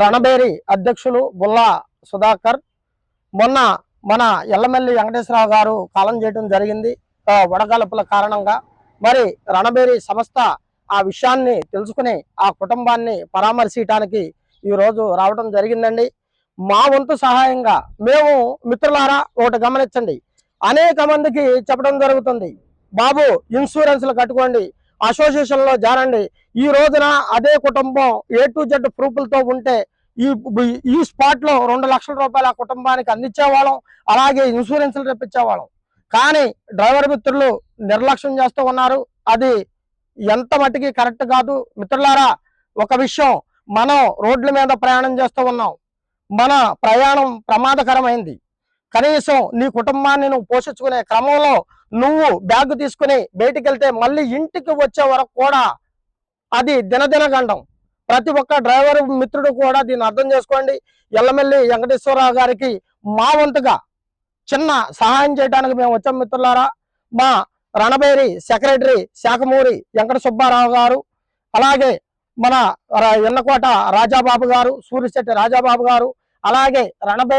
రణబేరి అధ్యక్షులు బుల్లా సుధాకర్ మొన్న మన ఎల్లమెల్లి వెంకటేశ్వరరావు గారు కాలం చేయడం జరిగింది వడగలుపుల కారణంగా. మరి రణబేరి సంస్థ ఆ విషయాన్ని తెలుసుకుని ఆ కుటుంబాన్ని పరామర్శించడానికి ఈ రోజు రావడం జరిగిందండి. మా వంతు సహాయంగా మేము మిత్రులారా ఒకటి గమనించండి, అనేక మందికి చెప్పడం జరుగుతుంది, బాబు ఇన్సూరెన్స్లు కట్టుకోండి, అసోసియేషన్ లో జారండి. ఈ రోజున అదే కుటుంబం A to Z ప్రూఫ్లతో ఉంటే ఈ స్పాట్ లో 2 లక్షల రూపాయలు ఆ కుటుంబానికి అందించేవాళ్ళం, అలాగే ఇన్సూరెన్స్లు తెప్పించేవాళ్ళం. కానీ డ్రైవర్ మిత్రులు నిర్లక్ష్యం చేస్తూ ఉన్నారు. అది ఎంత మట్టికి కరెక్ట్ కాదు. మిత్రులారా, ఒక విషయం, మనం రోడ్ల మీద ప్రయాణం చేస్తూ ఉన్నాం, మన ప్రయాణం ప్రమాదకరమైంది. కనీసం నీ కుటుంబాన్ని నువ్వు పోషించుకునే క్రమంలో నువ్వు బ్యాగ్ తీసుకుని బయటికి వెళ్తే మళ్ళీ ఇంటికి వచ్చే వరకు కూడా అది దినదిన గండం. ప్రతి ఒక్క డ్రైవర్ మిత్రుడు కూడా దీన్ని అర్థం చేసుకోండి. ఎల్లమెల్లి వెంకటేశ్వరరావు గారికి మా వంతుగా చిన్న సహాయం చేయడానికి మేము వచ్చాం మిత్రులారా. మా రణబేరి సెక్రటరీ శాఖమూరి వెంకట సుబ్బారావు గారు, అలాగే మన ఎన్నకోట రాజాబాబు గారు, సూరిశెట్టి రాజాబాబు గారు, అలాగే రణబేరి